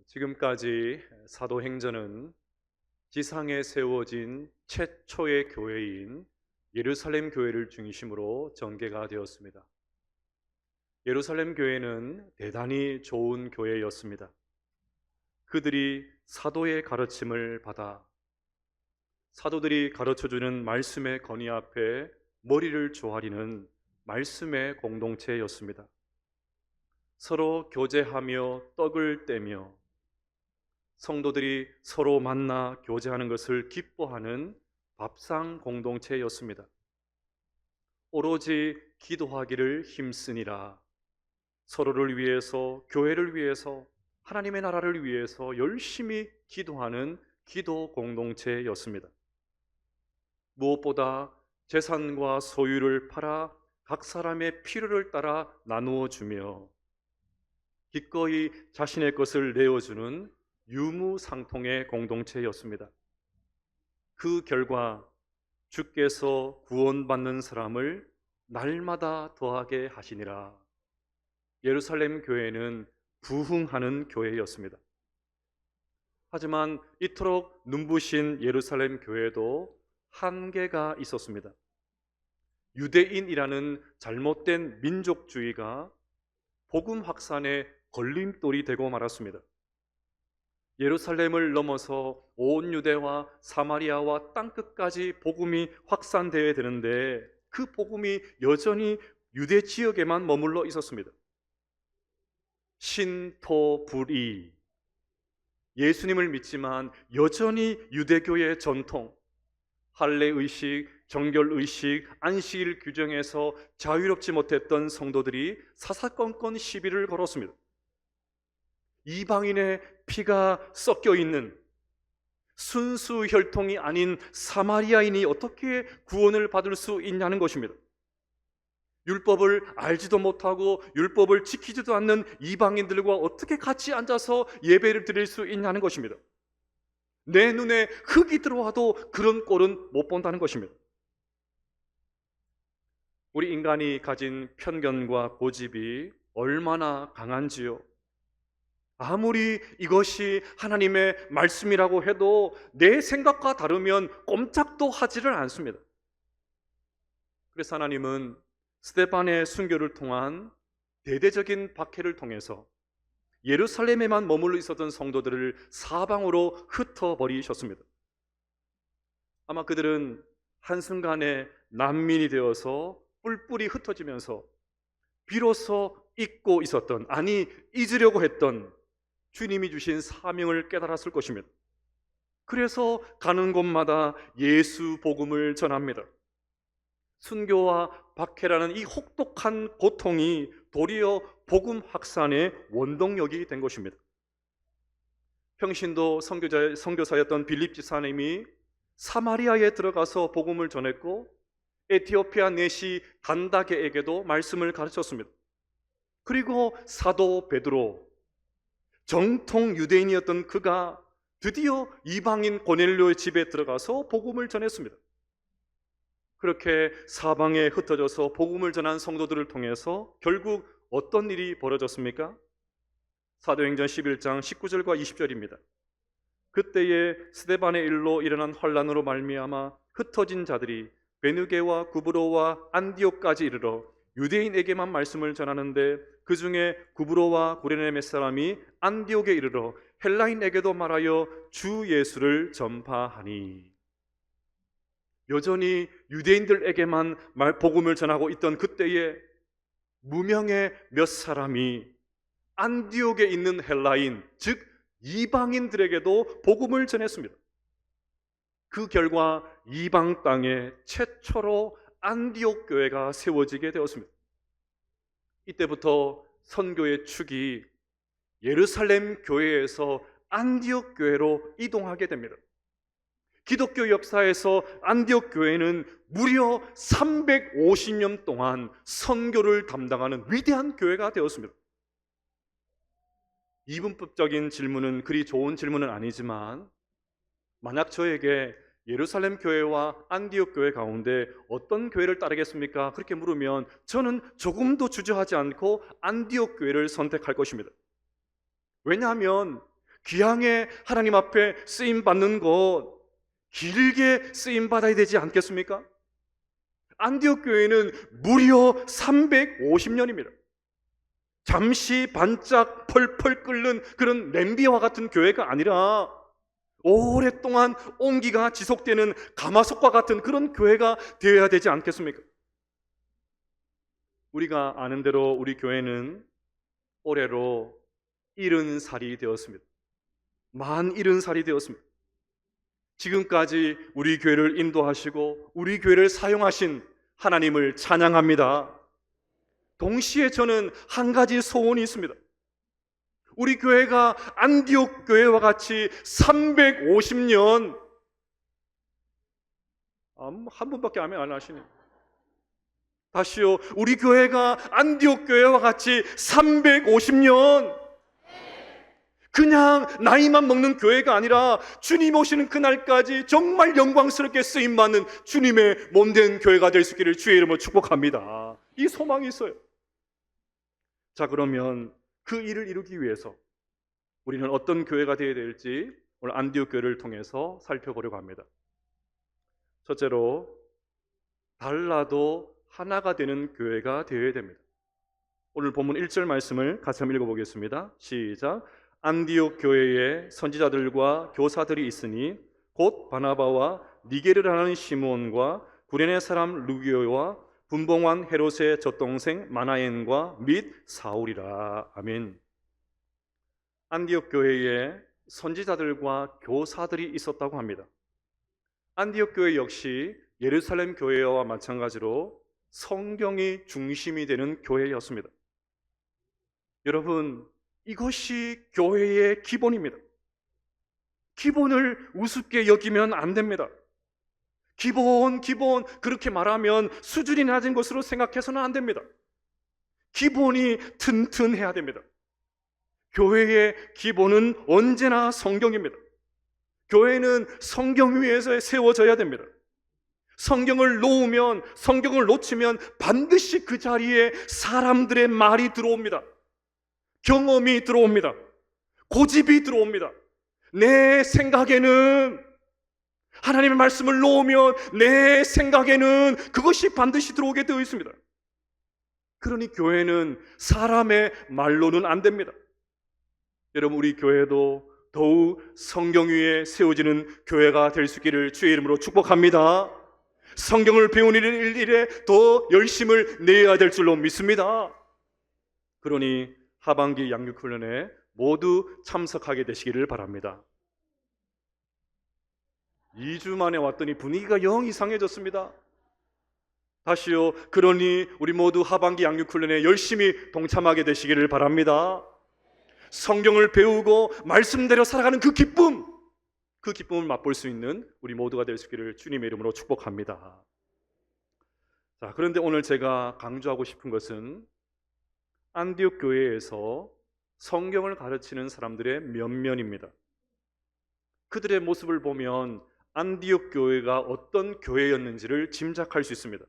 지금까지 사도행전은 지상에 세워진 최초의 교회인 예루살렘 교회를 중심으로 전개가 되었습니다. 예루살렘 교회는 대단히 좋은 교회였습니다. 그들이 사도의 가르침을 받아 사도들이 가르쳐주는 말씀의 건의 앞에 머리를 조아리는 말씀의 공동체였습니다. 서로 교제하며 떡을 떼며 성도들이 서로 만나 교제하는 것을 기뻐하는 밥상 공동체였습니다. 오로지 기도하기를 힘쓰니라. 서로를 위해서, 교회를 위해서, 하나님의 나라를 위해서 열심히 기도하는 기도 공동체였습니다. 무엇보다 재산과 소유를 팔아 각 사람의 필요를 따라 나누어 주며 기꺼이 자신의 것을 내어주는 유무상통의 공동체였습니다. 그 결과 주께서 구원받는 사람을 날마다 더하게 하시니라. 예루살렘 교회는 부흥하는 교회였습니다. 하지만 이토록 눈부신 예루살렘 교회도 한계가 있었습니다. 유대인이라는 잘못된 민족주의가 복음 확산의 걸림돌이 되고 말았습니다. 예루살렘을 넘어서 온 유대와 사마리아와 땅끝까지 복음이 확산되어야 되는데 그 복음이 여전히 유대 지역에만 머물러 있었습니다. 신토불이, 예수님을 믿지만 여전히 유대교의 전통, 할례의식, 정결의식, 안식일 규정에서 자유롭지 못했던 성도들이 사사건건 시비를 걸었습니다. 이방인의 피가 섞여 있는 순수 혈통이 아닌 사마리아인이 어떻게 구원을 받을 수 있냐는 것입니다. 율법을 알지도 못하고 율법을 지키지도 않는 이방인들과 어떻게 같이 앉아서 예배를 드릴 수 있냐는 것입니다. 내 눈에 흙이 들어와도 그런 꼴은 못 본다는 것입니다. 우리 인간이 가진 편견과 고집이 얼마나 강한지요. 아무리 이것이 하나님의 말씀이라고 해도 내 생각과 다르면 꼼짝도 하지를 않습니다. 그래서 하나님은 스데반의 순교를 통한 대대적인 박해를 통해서 예루살렘에만 머물러 있었던 성도들을 사방으로 흩어버리셨습니다. 아마 그들은 한순간에 난민이 되어서 뿔뿔이 흩어지면서 비로소 잊고 있었던, 아니 잊으려고 했던 주님이 주신 사명을 깨달았을 것입니다. 그래서 가는 곳마다 예수 복음을 전합니다. 순교와 박해라는 이 혹독한 고통이 도리어 복음 확산의 원동력이 된 것입니다. 평신도 선교사였던 빌립 지사님이 사마리아에 들어가서 복음을 전했고 에티오피아 내시 간다게에게도 말씀을 가르쳤습니다. 그리고 사도 베드로, 정통 유대인이었던 그가 드디어 이방인 고넬료의 집에 들어가서 복음을 전했습니다. 그렇게 사방에 흩어져서 복음을 전한 성도들을 통해서 결국 어떤 일이 벌어졌습니까? 사도행전 11장 19절과 20절입니다. 그때에 스데반의 일로 일어난 환란으로 말미암아 흩어진 자들이 베느게와 구브로와 안디옥까지 이르러 유대인에게만 말씀을 전하는데 그 중에 구브로와 구레네 몇 사람이 안디옥에 이르러 헬라인에게도 말하여 주 예수를 전파하니. 여전히 유대인들에게만 복음을 전하고 있던 그때에 무명의 몇 사람이 안디옥에 있는 헬라인, 즉 이방인들에게도 복음을 전했습니다. 그 결과 이방 땅에 최초로 안디옥 교회가 세워지게 되었습니다. 이때부터 선교의 축이 예루살렘 교회에서 안디옥 교회로 이동하게 됩니다. 기독교 역사에서 안디옥 교회는 무려 350년 동안 선교를 담당하는 위대한 교회가 되었습니다. 이분법적인 질문은 그리 좋은 질문은 아니지만 만약 저에게 예루살렘 교회와 안디옥 교회 가운데 어떤 교회를 따르겠습니까? 그렇게 물으면 저는 조금도 주저하지 않고 안디옥 교회를 선택할 것입니다. 왜냐하면 귀향에 하나님 앞에 쓰임 받는 것, 길게 쓰임 받아야 되지 않겠습니까? 안디옥 교회는 무려 350년입니다. 잠시 반짝 펄펄 끓는 그런 냄비와 같은 교회가 아니라 오랫동안 온기가 지속되는 가마솥과 같은 그런 교회가 되어야 되지 않겠습니까? 우리가 아는 대로 우리 교회는 올해로 70살이 되었습니다. 만 70살이 되었습니다. 지금까지 우리 교회를 인도하시고 우리 교회를 사용하신 하나님을 찬양합니다. 동시에 저는 한 가지 소원이 있습니다. 우리 교회가 안디옥 교회와 같이 350년, 한 분밖에 아멘 안 하시네요. 다시요. 우리 교회가 안디옥 교회와 같이 350년, 그냥 나이만 먹는 교회가 아니라 주님 오시는 그날까지 정말 영광스럽게 쓰임받는 주님의 몸된 교회가 될 수 있기를 주의 이름으로 축복합니다. 이 소망이 있어요. 자, 그러면 그 일을 이루기 위해서 우리는 어떤 교회가 되어야 될지 오늘 안디옥 교회를 통해서 살펴보려고 합니다. 첫째로, 달라도 하나가 되는 교회가 되어야 됩니다. 오늘 본문 1절 말씀을 같이 한번 읽어보겠습니다. 시작. 안디옥 교회에 선지자들과 교사들이 있으니 곧 바나바와 니게르를 하는 시몬과 구레네 사람 루기오와 분봉왕 헤롯의 젖동생 마나엔과 및 사울이라. 아멘. 안디옥 교회에 선지자들과 교사들이 있었다고 합니다. 안디옥 교회 역시 예루살렘 교회와 마찬가지로 성경이 중심이 되는 교회였습니다. 여러분, 이것이 교회의 기본입니다. 기본을 우습게 여기면 안 됩니다. 기본 그렇게 말하면 수준이 낮은 것으로 생각해서는 안 됩니다. 기본이 튼튼해야 됩니다. 교회의 기본은 언제나 성경입니다. 교회는 성경 위에서 세워져야 됩니다. 성경을 놓으면, 성경을 놓치면 반드시 그 자리에 사람들의 말이 들어옵니다. 경험이 들어옵니다. 고집이 들어옵니다. 내 생각에는, 하나님의 말씀을 놓으면 내 생각에는 그것이 반드시 들어오게 되어 있습니다. 그러니 교회는 사람의 말로는 안 됩니다. 여러분, 우리 교회도 더욱 성경 위에 세워지는 교회가 될 수 있기를 주의 이름으로 축복합니다. 성경을 배우는 일에 더 열심을 내야 될 줄로 믿습니다. 그러니 하반기 양육훈련에 모두 참석하게 되시기를 바랍니다. 2주 만에 왔더니 분위기가 영 이상해졌습니다. 다시요. 그러니 우리 모두 하반기 양육훈련에 열심히 동참하게 되시기를 바랍니다. 성경을 배우고 말씀대로 살아가는 그 기쁨을 맛볼 수 있는 우리 모두가 될 수 있기를 주님의 이름으로 축복합니다. 자, 그런데 오늘 제가 강조하고 싶은 것은 안디옥 교회에서 성경을 가르치는 사람들의 면면입니다. 그들의 모습을 보면 안디옥 교회가 어떤 교회였는지를 짐작할 수 있습니다.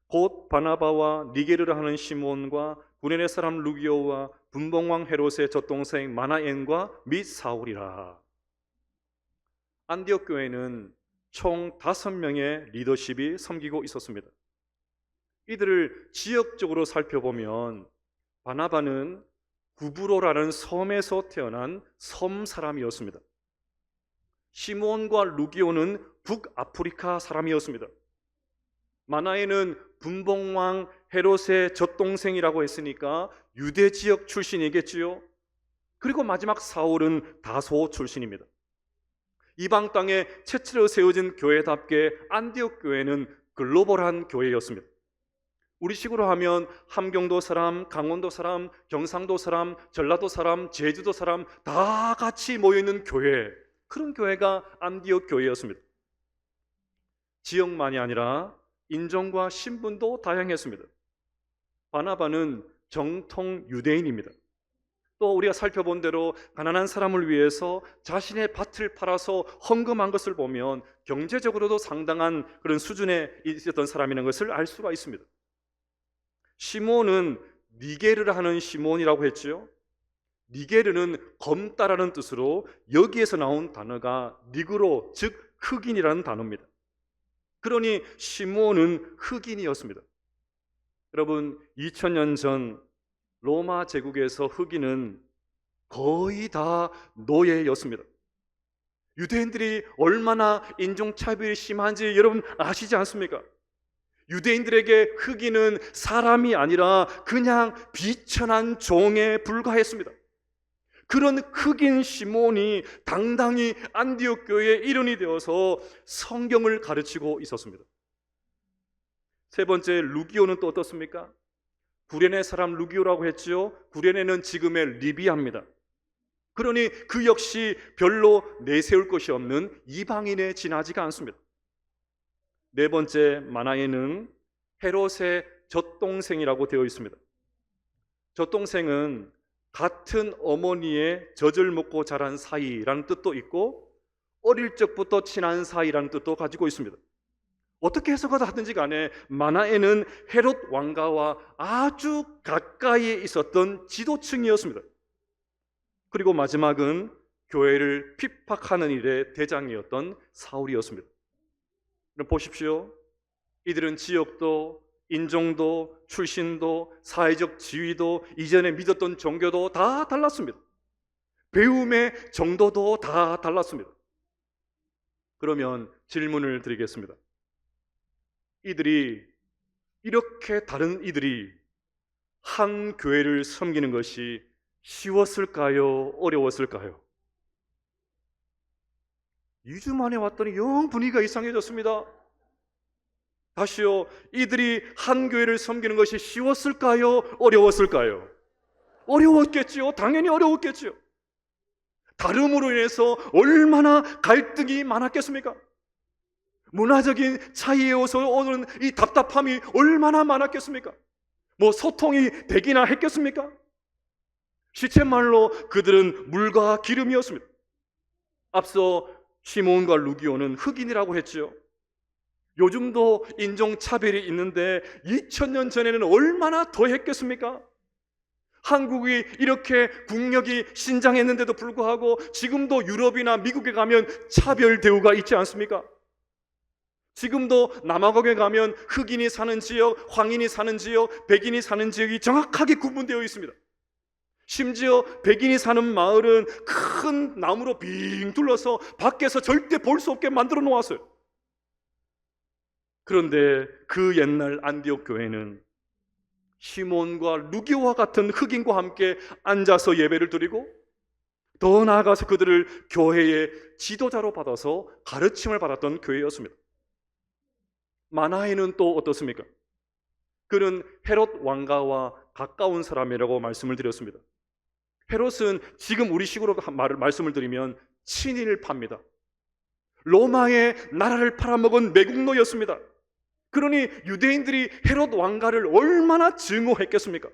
곧 바나바와 니게르를 하는 시몬과 구레네 사람 루기오와 분봉왕 헤롯의 젖동생 마나엔과 및 사울이라. 안디옥 교회는 총 5명의 리더십이 섬기고 있었습니다. 이들을 지역적으로 살펴보면 바나바는 구브로라는 섬에서 태어난 섬 사람이었습니다. 시몬과 루기오는 북아프리카 사람이었습니다. 마나에는 분봉왕 헤롯의 젖동생이라고 했으니까 유대 지역 출신이겠지요. 그리고 마지막 사울은 다소 출신입니다. 이방 땅에 최초로 세워진 교회답게 안디옥 교회는 글로벌한 교회였습니다. 우리식으로 하면 함경도 사람, 강원도 사람, 경상도 사람, 전라도 사람, 제주도 사람 다 같이 모여있는 교회, 그런 교회가 안디옥 교회였습니다. 지역만이 아니라 인종과 신분도 다양했습니다. 바나바는 정통 유대인입니다. 또 우리가 살펴본 대로 가난한 사람을 위해서 자신의 밭을 팔아서 헌금한 것을 보면 경제적으로도 상당한 그런 수준에 있었던 사람이라는 것을 알 수가 있습니다. 시몬은 니게르를 하는 시몬이라고 했지요. 니게르는 검다라는 뜻으로 여기에서 나온 단어가 니그로, 즉 흑인이라는 단어입니다. 그러니 시므온은 흑인이었습니다. 여러분, 2000년 전 로마 제국에서 흑인은 거의 다 노예였습니다. 유대인들이 얼마나 인종차별이 심한지 여러분 아시지 않습니까? 유대인들에게 흑인은 사람이 아니라 그냥 비천한 종에 불과했습니다. 그런 흑인 시몬이 당당히 안디옥 교회의 일원이 되어서 성경을 가르치고 있었습니다. 세 번째, 루기오는 또 어떻습니까? 구레네 사람 루기오라고 했죠. 구레네는 지금의 리비아입니다. 그러니 그 역시 별로 내세울 것이 없는 이방인에 지나지가 않습니다. 네 번째, 마나에는 헤롯의 젖동생이라고 되어 있습니다. 젖동생은 같은 어머니의 젖을 먹고 자란 사이라는 뜻도 있고 어릴 적부터 친한 사이라는 뜻도 가지고 있습니다. 어떻게 해석을 하든지 간에 마나에는 헤롯 왕가와 아주 가까이에 있었던 지도층이었습니다. 그리고 마지막은 교회를 핍박하는 일의 대장이었던 사울이었습니다. 보십시오. 이들은 지역도, 인종도, 출신도, 사회적 지위도, 이전에 믿었던 종교도 다 달랐습니다. 배움의 정도도 다 달랐습니다. 그러면 질문을 드리겠습니다. 이렇게 다른 이들이 한 교회를 섬기는 것이 쉬웠을까요? 어려웠을까요? 2주 만에 왔더니 영 분위기가 이상해졌습니다. 다시요, 이들이 한 교회를 섬기는 것이 쉬웠을까요? 어려웠을까요? 어려웠겠지요. 당연히 어려웠겠지요. 다름으로 인해서 얼마나 갈등이 많았겠습니까? 문화적인 차이에서 오는 이 답답함이 얼마나 많았겠습니까? 소통이 되기나 했겠습니까? 시쳇말로 그들은 물과 기름이었습니다. 앞서 시몬과 루기오는 흑인이라고 했지요. 요즘도 인종차별이 있는데 2000년 전에는 얼마나 더 했겠습니까? 한국이 이렇게 국력이 신장했는데도 불구하고 지금도 유럽이나 미국에 가면 차별 대우가 있지 않습니까? 지금도 남아공에 가면 흑인이 사는 지역, 황인이 사는 지역, 백인이 사는 지역이 정확하게 구분되어 있습니다. 심지어 백인이 사는 마을은 큰 나무로 빙 둘러서 밖에서 절대 볼 수 없게 만들어 놓았어요. 그런데 그 옛날 안디옥 교회는 시몬과 루기오와 같은 흑인과 함께 앉아서 예배를 드리고 더 나아가서 그들을 교회의 지도자로 받아서 가르침을 받았던 교회였습니다. 마나에는 또 어떻습니까? 그는 헤롯 왕가와 가까운 사람이라고 말씀을 드렸습니다. 헤롯은 지금 우리 식으로 말씀을 드리면 친일파입니다. 로마의 나라를 팔아먹은 매국노였습니다. 그러니 유대인들이 헤롯 왕가를 얼마나 증오했겠습니까?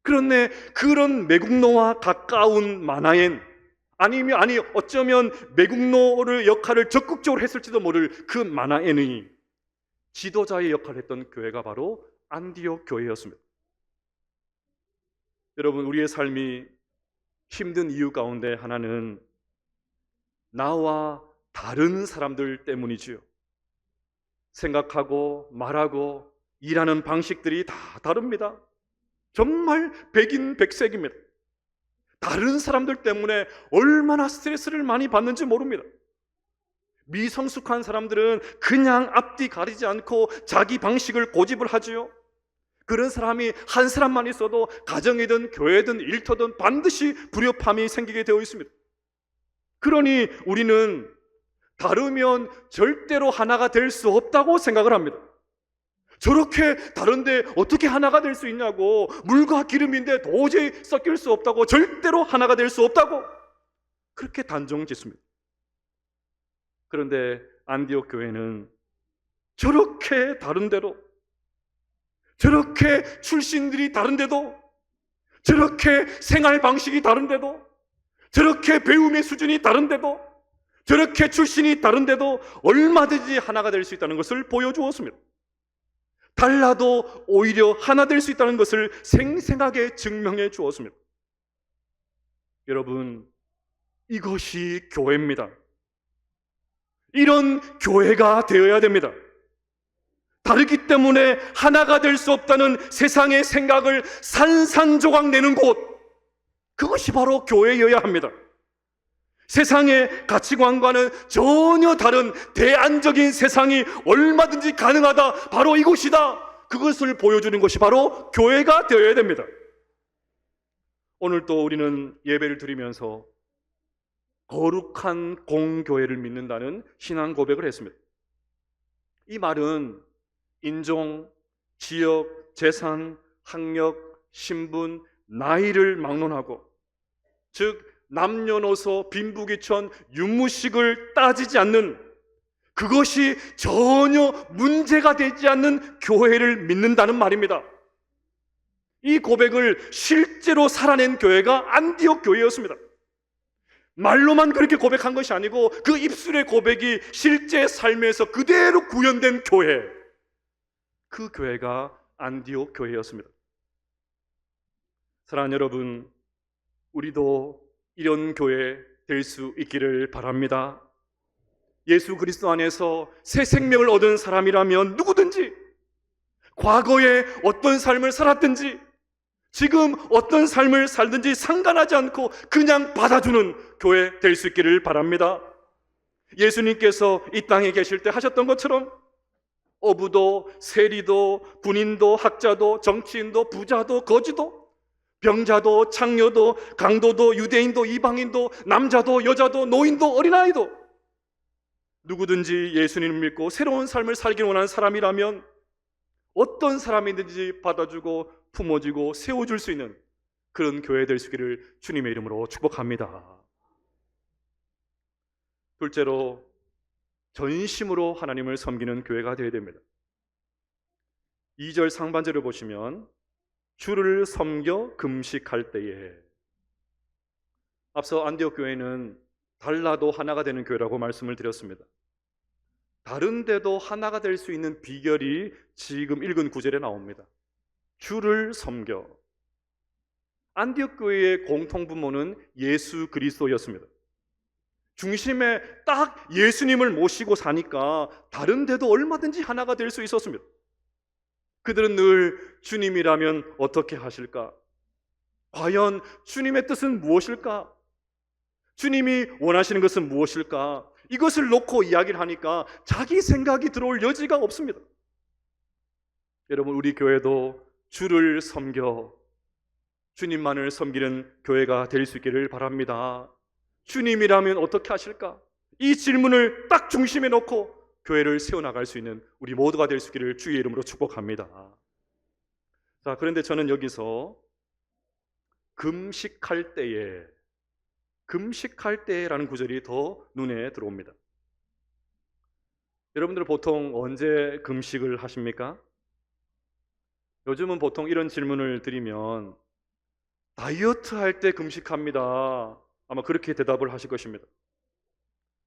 그런데 그런 매국노와 가까운 마나엔 어쩌면 매국노의 역할을 적극적으로 했을지도 모를 그 마나엔의 지도자의 역할을 했던 교회가 바로 안디옥 교회였습니다. 여러분, 우리의 삶이 힘든 이유 가운데 하나는 나와 다른 사람들 때문이지요. 생각하고 말하고 일하는 방식들이 다 다릅니다. 정말 백인백색입니다. 다른 사람들 때문에 얼마나 스트레스를 많이 받는지 모릅니다. 미성숙한 사람들은 그냥 앞뒤 가리지 않고 자기 방식을 고집을 하지요. 그런 사람이 한 사람만 있어도 가정이든 교회든 일터든 반드시 불협화음이 생기게 되어 있습니다. 그러니 우리는 다르면 절대로 하나가 될 수 없다고 생각을 합니다. 저렇게 다른데 어떻게 하나가 될 수 있냐고, 물과 기름인데 도저히 섞일 수 없다고, 절대로 하나가 될 수 없다고 그렇게 단정 짓습니다. 그런데 안디옥 교회는 저렇게 다른데도, 저렇게 출신들이 다른데도, 저렇게 생활 방식이 다른데도, 저렇게 배움의 수준이 다른데도, 저렇게 출신이 다른데도 얼마든지 하나가 될 수 있다는 것을 보여주었습니다. 달라도 오히려 하나 될 수 있다는 것을 생생하게 증명해 주었습니다. 여러분, 이것이 교회입니다. 이런 교회가 되어야 됩니다. 다르기 때문에 하나가 될 수 없다는 세상의 생각을 산산조각 내는 곳, 그것이 바로 교회여야 합니다. 세상의 가치관과는 전혀 다른 대안적인 세상이 얼마든지 가능하다, 바로 이곳이다, 그것을 보여주는 것이 바로 교회가 되어야 됩니다. 오늘 또 우리는 예배를 드리면서 거룩한 공교회를 믿는다는 신앙 고백을 했습니다. 이 말은 인종, 지역, 재산, 학력, 신분, 나이를 막론하고, 즉 남녀노소, 빈부귀천, 유무식을 따지지 않는, 그것이 전혀 문제가 되지 않는 교회를 믿는다는 말입니다. 이 고백을 실제로 살아낸 교회가 안디옥 교회였습니다. 말로만 그렇게 고백한 것이 아니고 그 입술의 고백이 실제 삶에서 그대로 구현된 교회, 그 교회가 안디옥 교회였습니다. 사랑하는 여러분, 우리도 이런 교회 될 수 있기를 바랍니다. 예수 그리스도 안에서 새 생명을 얻은 사람이라면 누구든지 과거에 어떤 삶을 살았든지 지금 어떤 삶을 살든지 상관하지 않고 그냥 받아주는 교회 될 수 있기를 바랍니다. 예수님께서 이 땅에 계실 때 하셨던 것처럼 어부도, 세리도, 군인도, 학자도, 정치인도, 부자도, 거지도, 병자도, 창녀도, 강도도, 유대인도, 이방인도, 남자도, 여자도, 노인도, 어린아이도, 누구든지 예수님을 믿고 새로운 삶을 살기 원하는 사람이라면 어떤 사람이든지 받아주고 품어주고 세워줄 수 있는 그런 교회 될 수 있기를 주님의 이름으로 축복합니다. 둘째로, 전심으로 하나님을 섬기는 교회가 되어야 됩니다. 2절 상반절을 보시면 주를 섬겨 금식할 때에, 앞서 안디옥 교회는 달라도 하나가 되는 교회라고 말씀을 드렸습니다. 다른 데도 하나가 될 수 있는 비결이 지금 읽은 구절에 나옵니다. 주를 섬겨. 안디옥 교회의 공통분모는 예수 그리스도였습니다. 중심에 딱 예수님을 모시고 사니까 다른 데도 얼마든지 하나가 될 수 있었습니다. 그들은 늘 주님이라면 어떻게 하실까? 과연 주님의 뜻은 무엇일까? 주님이 원하시는 것은 무엇일까? 이것을 놓고 이야기를 하니까 자기 생각이 들어올 여지가 없습니다. 여러분, 우리 교회도 주를 섬겨 주님만을 섬기는 교회가 될 수 있기를 바랍니다. 주님이라면 어떻게 하실까? 이 질문을 딱 중심에 놓고 교회를 세워나갈 수 있는 우리 모두가 될 수 있기를 주의 이름으로 축복합니다. 자, 그런데 저는 여기서 금식할 때라는 구절이 더 눈에 들어옵니다. 여러분들 보통 언제 금식을 하십니까? 요즘은 보통 이런 질문을 드리면 다이어트 할 때 금식합니다, 아마 그렇게 대답을 하실 것입니다.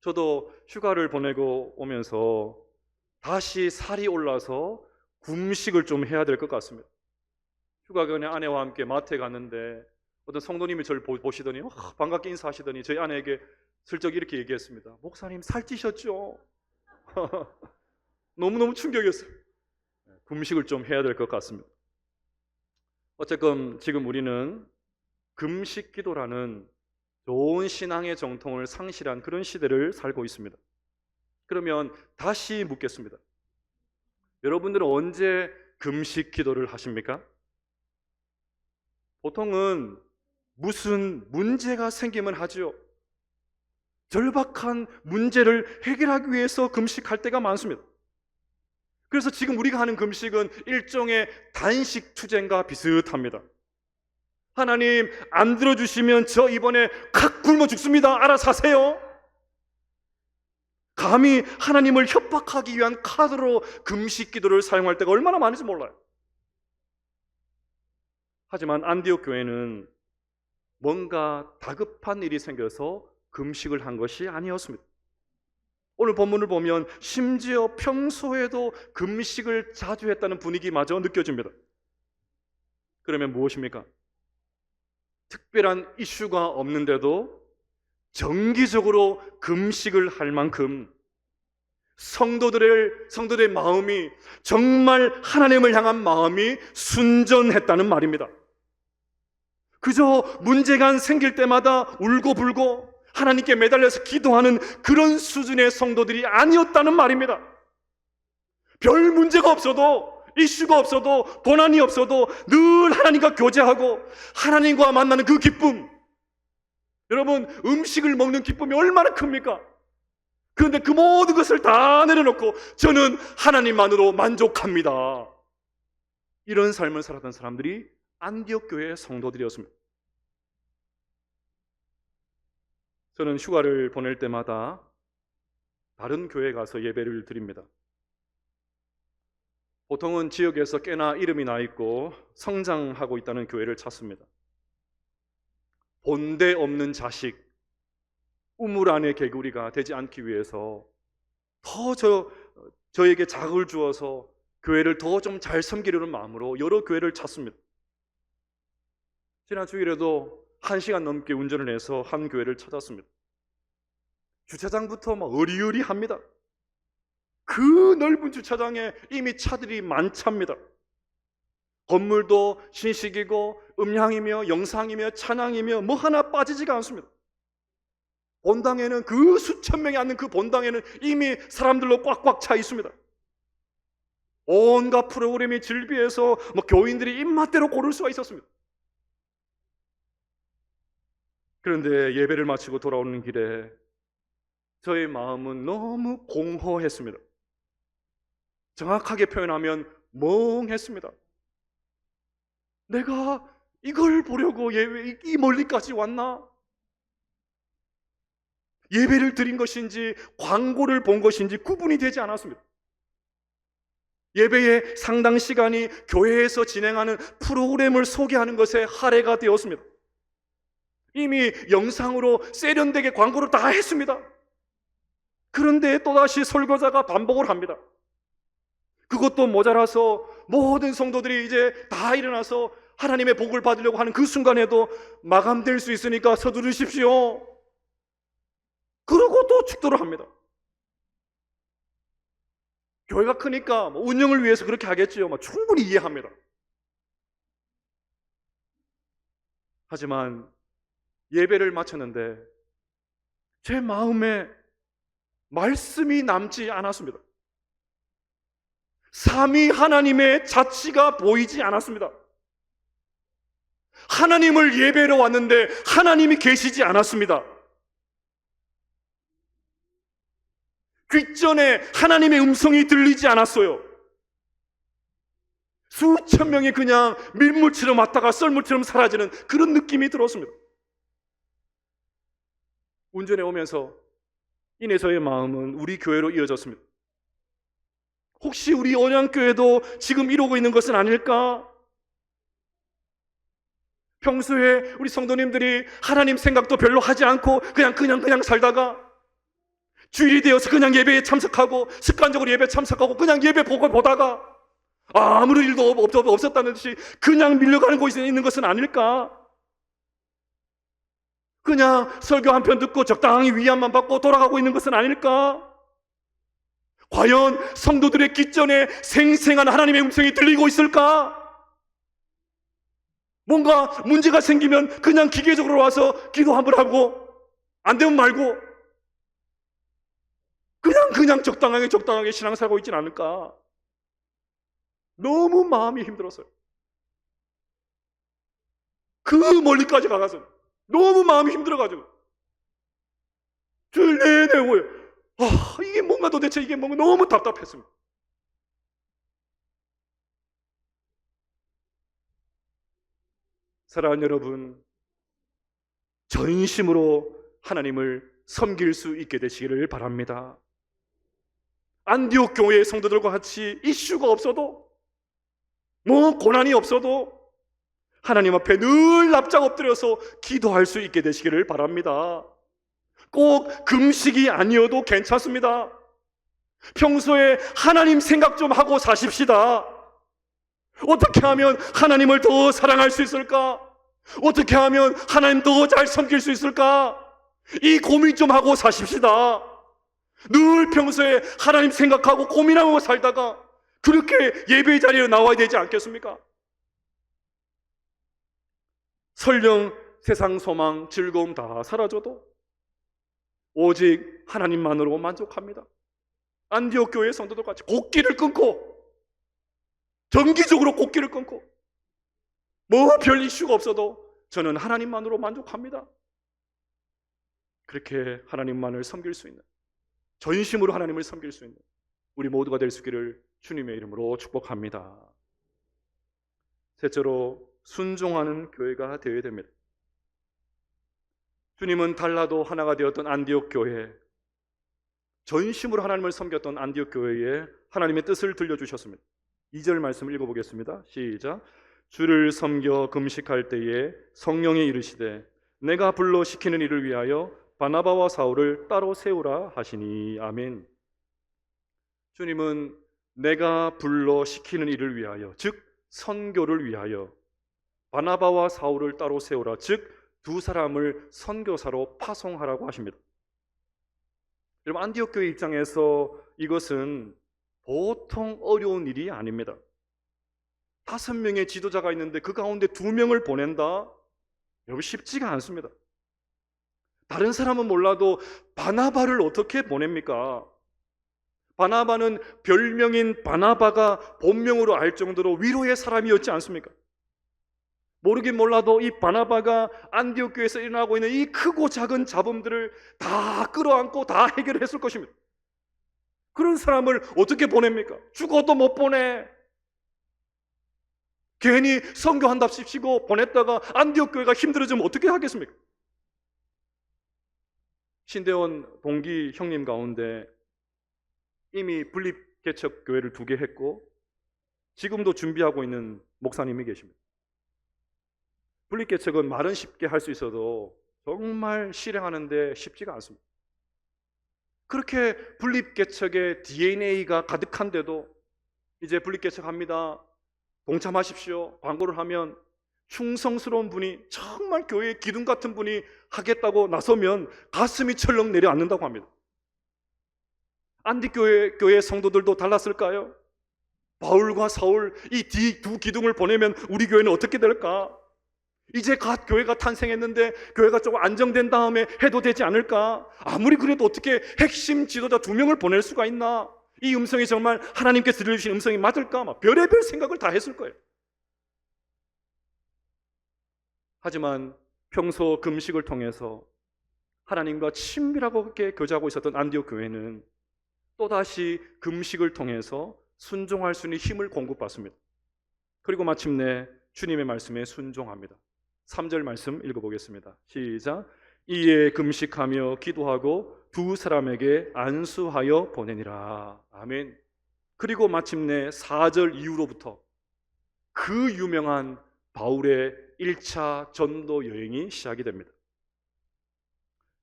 저도 휴가를 보내고 오면서 다시 살이 올라서 금식을 좀 해야 될 것 같습니다. 휴가 전에 아내와 함께 마트에 갔는데 어떤 성도님이 저를 보시더니 반갑게 인사하시더니 저희 아내에게 슬쩍 이렇게 얘기했습니다. 목사님 살찌셨죠? 너무너무 충격이었어요. 금식을 좀 해야 될 것 같습니다. 어쨌건 지금 우리는 금식 기도라는 좋은 신앙의 정통을 상실한 그런 시대를 살고 있습니다. 그러면 다시 묻겠습니다. 여러분들은 언제 금식 기도를 하십니까? 보통은 무슨 문제가 생기면 하죠. 절박한 문제를 해결하기 위해서 금식할 때가 많습니다. 그래서 지금 우리가 하는 금식은 일종의 단식 투쟁과 비슷합니다. 하나님 안 들어주시면 저 이번에 칵 굶어 죽습니다, 알아서 하세요. 감히 하나님을 협박하기 위한 카드로 금식 기도를 사용할 때가 얼마나 많은지 몰라요. 하지만 안디옥 교회는 뭔가 다급한 일이 생겨서 금식을 한 것이 아니었습니다. 오늘 본문을 보면 심지어 평소에도 금식을 자주 했다는 분위기마저 느껴집니다. 그러면 무엇입니까? 특별한 이슈가 없는데도 정기적으로 금식을 할 만큼 성도들의 마음이 정말 하나님을 향한 마음이 순전했다는 말입니다. 그저 문제가 생길 때마다 울고불고 하나님께 매달려서 기도하는 그런 수준의 성도들이 아니었다는 말입니다. 별 문제가 없어도, 이슈가 없어도, 고난이 없어도 늘 하나님과 교제하고 하나님과 만나는 그 기쁨, 여러분, 음식을 먹는 기쁨이 얼마나 큽니까? 그런데 그 모든 것을 다 내려놓고 저는 하나님만으로 만족합니다, 이런 삶을 살았던 사람들이 안디옥 교회의 성도들이었습니다. 저는 휴가를 보낼 때마다 다른 교회에 가서 예배를 드립니다. 보통은 지역에서 꽤나 이름이 나 있고 성장하고 있다는 교회를 찾습니다. 본데 없는 자식, 우물 안의 개구리가 되지 않기 위해서 더 저에게 자극을 주어서 교회를 더 좀 잘 섬기려는 마음으로 여러 교회를 찾습니다. 지난 주일에도 1시간 넘게 운전을 해서 한 교회를 찾았습니다. 주차장부터 막 어리어리합니다. 그 넓은 주차장에 이미 차들이 만차입니다. 건물도 신식이고 음향이며 영상이며 찬양이며 뭐 하나 빠지지가 않습니다. 본당에는, 그 수천 명이 앉는 그 본당에는 이미 사람들로 꽉꽉 차 있습니다. 온갖 프로그램이 즐비해서 뭐 교인들이 입맛대로 고를 수가 있었습니다. 그런데 예배를 마치고 돌아오는 길에 저의 마음은 너무 공허했습니다. 정확하게 표현하면 멍했습니다. 내가 이걸 보려고 이 멀리까지 왔나? 예배를 드린 것인지 광고를 본 것인지 구분이 되지 않았습니다. 예배의 상당 시간이 교회에서 진행하는 프로그램을 소개하는 것에 할애가 되었습니다. 이미 영상으로 세련되게 광고를 다 했습니다. 그런데 또다시 설교자가 반복을 합니다. 그것도 모자라서 모든 성도들이 이제 다 일어나서 하나님의 복을 받으려고 하는 그 순간에도 마감될 수 있으니까 서두르십시오, 그러고 또 축도를 합니다. 교회가 크니까 운영을 위해서 그렇게 하겠지요. 충분히 이해합니다. 하지만 예배를 마쳤는데 제 마음에 말씀이 남지 않았습니다. 삼위 하나님의 자취가 보이지 않았습니다. 하나님을 예배로 왔는데 하나님이 계시지 않았습니다. 귓전에 하나님의 음성이 들리지 않았어요. 수천 명이 그냥 밀물처럼 왔다가 썰물처럼 사라지는 그런 느낌이 들었습니다. 운전해 오면서 이내 저의 마음은 우리 교회로 이어졌습니다. 혹시 우리 언양교회도 지금 이러고 있는 것은 아닐까? 평소에 우리 성도님들이 하나님 생각도 별로 하지 않고 그냥 살다가 주일이 되어서 그냥 예배에 참석하고 습관적으로 예배에 참석하고 그냥 예배 보고 보다가 아무런 일도 없었다는 듯이 그냥 밀려가는 곳에 있는 것은 아닐까? 그냥 설교 한 편 듣고 적당히 위안만 받고 돌아가고 있는 것은 아닐까? 과연 성도들의 귓전에 생생한 하나님의 음성이 들리고 있을까? 뭔가 문제가 생기면 그냥 기계적으로 와서 기도 한번 하고 안 되면 말고 그냥 적당하게 신앙 살고 있진 않을까? 너무 마음이 힘들었어요. 그 멀리까지 가가서 너무 마음이 힘들어가지고 주일 내내 오요. 이게 뭔가 도대체 이게 뭔가 너무 답답했습니다. 사랑하는 여러분, 전심으로 하나님을 섬길 수 있게 되시기를 바랍니다. 안디옥 교회의 성도들과 같이 이슈가 없어도 뭐 고난이 없어도 하나님 앞에 늘 납작 엎드려서 기도할 수 있게 되시기를 바랍니다. 꼭 금식이 아니어도 괜찮습니다. 평소에 하나님 생각 좀 하고 사십시다. 어떻게 하면 하나님을 더 사랑할 수 있을까? 어떻게 하면 하나님 더 잘 섬길 수 있을까? 이 고민 좀 하고 사십시다. 늘 평소에 하나님 생각하고 고민하고 살다가 그렇게 예배의 자리에 나와야 되지 않겠습니까? 설령 세상 소망, 즐거움 다 사라져도 오직 하나님만으로 만족합니다. 안디옥 교회 성도들 같이 곡기를 끊고, 정기적으로 곡기를 끊고, 뭐 별 이슈가 없어도 저는 하나님만으로 만족합니다. 그렇게 하나님만을 섬길 수 있는, 전심으로 하나님을 섬길 수 있는 우리 모두가 될 수 있기를 주님의 이름으로 축복합니다. 셋째로, 순종하는 교회가 되어야 됩니다. 주님은 달라도 하나가 되었던 안디옥 교회, 전심으로 하나님을 섬겼던 안디옥 교회에 하나님의 뜻을 들려주셨습니다. 2절 말씀을 읽어보겠습니다. 시작. 주를 섬겨 금식할 때에 성령이 이르시되 내가 불러 시키는 일을 위하여 바나바와 사울을 따로 세우라 하시니. 아멘. 주님은 내가 불러 시키는 일을 위하여, 즉 선교를 위하여 바나바와 사울을 따로 세우라, 즉 두 사람을 선교사로 파송하라고 하십니다. 여러분, 안디옥 교회 입장에서 이것은 보통 어려운 일이 아닙니다. 5명의 지도자가 있는데 그 가운데 2명을 보낸다? 여러분, 쉽지가 않습니다. 다른 사람은 몰라도 바나바를 어떻게 보냅니까? 바나바는 별명인 바나바가 본명으로 알 정도로 위로의 사람이었지 않습니까? 모르긴 몰라도 이 바나바가 안디옥 교회에서 일어나고 있는 이 크고 작은 잡음들을 다 끌어안고 다 해결했을 것입니다. 그런 사람을 어떻게 보냅니까? 죽어도 못 보내. 괜히 선교한답시고 보냈다가 안디옥 교회가 힘들어지면 어떻게 하겠습니까? 신대원 동기 형님 가운데 이미 분립개척 교회를 2개 했고 지금도 준비하고 있는 목사님이 계십니다. 분립개척은 말은 쉽게 할 수 있어도 정말 실행하는데 쉽지가 않습니다. 그렇게 분립개척의 DNA가 가득한데도 이제 분립개척합니다, 동참하십시오 광고를 하면 충성스러운 분이, 정말 교회의 기둥 같은 분이 하겠다고 나서면 가슴이 철렁 내려앉는다고 합니다. 안디교회 성도들도 달랐을까요? 바울과 사울, 이 두 기둥을 보내면 우리 교회는 어떻게 될까? 이제 갓 교회가 탄생했는데 교회가 조금 안정된 다음에 해도 되지 않을까? 아무리 그래도 어떻게 핵심 지도자 2명을 보낼 수가 있나? 이 음성이 정말 하나님께서 들려주신 음성이 맞을까? 막 별의별 생각을 다 했을 거예요. 하지만 평소 금식을 통해서 하나님과 친밀하게 교제하고 있었던 안디옥 교회는 또다시 금식을 통해서 순종할 수 있는 힘을 공급받습니다. 그리고 마침내 주님의 말씀에 순종합니다. 3절 말씀 읽어보겠습니다. 시작. 이에 금식하며 기도하고 2 사람에게 안수하여 보내니라. 아멘. 그리고 마침내 4절 이후로부터 그 유명한 바울의 1차 전도 여행이 시작이 됩니다.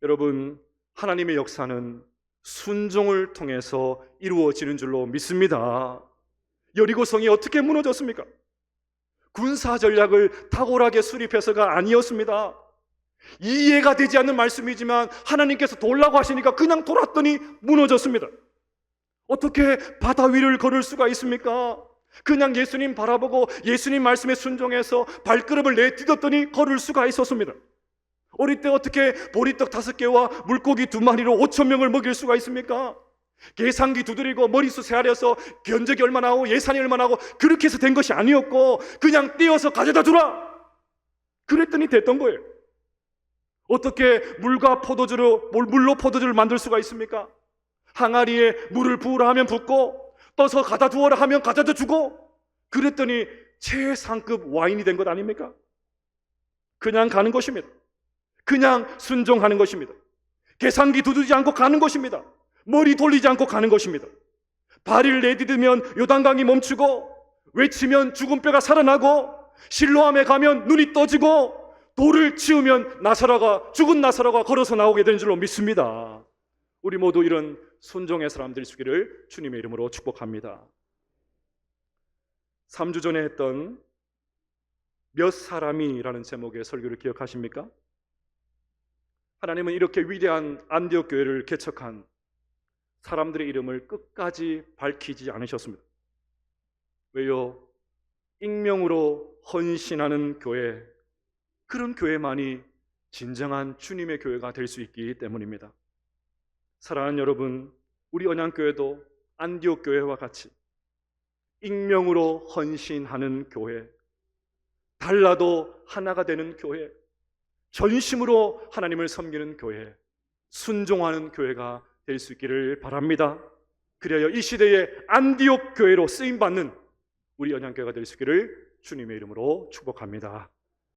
여러분, 하나님의 역사는 순종을 통해서 이루어지는 줄로 믿습니다. 여리고성이 어떻게 무너졌습니까? 군사 전략을 탁월하게 수립해서가 아니었습니다. 이해가 되지 않는 말씀이지만 하나님께서 돌라고 하시니까 그냥 돌았더니 무너졌습니다. 어떻게 바다 위를 걸을 수가 있습니까? 그냥 예수님 바라보고 예수님 말씀에 순종해서 발걸음을 내딛었더니 걸을 수가 있었습니다. 어릴 때 어떻게 보리떡 5개와 물고기 2마리로 5,000명을 먹일 수가 있습니까? 계산기 두드리고 머리숱 세하려서 견적이 얼마나 하고 예산이 얼마나 하고 그렇게 해서 된 것이 아니었고 그냥 떼어서 가져다 주라 그랬더니 됐던 거예요. 어떻게 물로 포도주를 만들 수가 있습니까? 항아리에 물을 부으라 하면 붓고 떠서 가다 두어라 하면 가져다 주고 그랬더니 최상급 와인이 된 것 아닙니까? 그냥 가는 것입니다. 그냥 순종하는 것입니다. 계산기 두드리지 않고 가는 것입니다. 머리 돌리지 않고 가는 것입니다. 발을 내디디면 요단강이 멈추고 외치면 죽은 뼈가 살아나고 실로암에 가면 눈이 떠지고 돌을 치우면 죽은 나사로가 걸어서 나오게 되는 줄로 믿습니다. 우리 모두 이런 순종의 사람들이 되기를 주님의 이름으로 축복합니다. 3주 전에 했던 몇 사람이라는 제목의 설교를 기억하십니까? 하나님은 이렇게 위대한 안디옥 교회를 개척한 사람들의 이름을 끝까지 밝히지 않으셨습니다. 왜요? 익명으로 헌신하는 교회, 그런 교회만이 진정한 주님의 교회가 될 수 있기 때문입니다. 사랑하는 여러분, 우리 언양교회도 안디옥 교회와 같이 익명으로 헌신하는 교회, 달라도 하나가 되는 교회, 전심으로 하나님을 섬기는 교회, 순종하는 교회가 될 수 있기를 바랍니다. 그래야 이 시대의 안디옥 교회로 쓰임받는 우리 언양교회가 될 수 있기를 주님의 이름으로 축복합니다.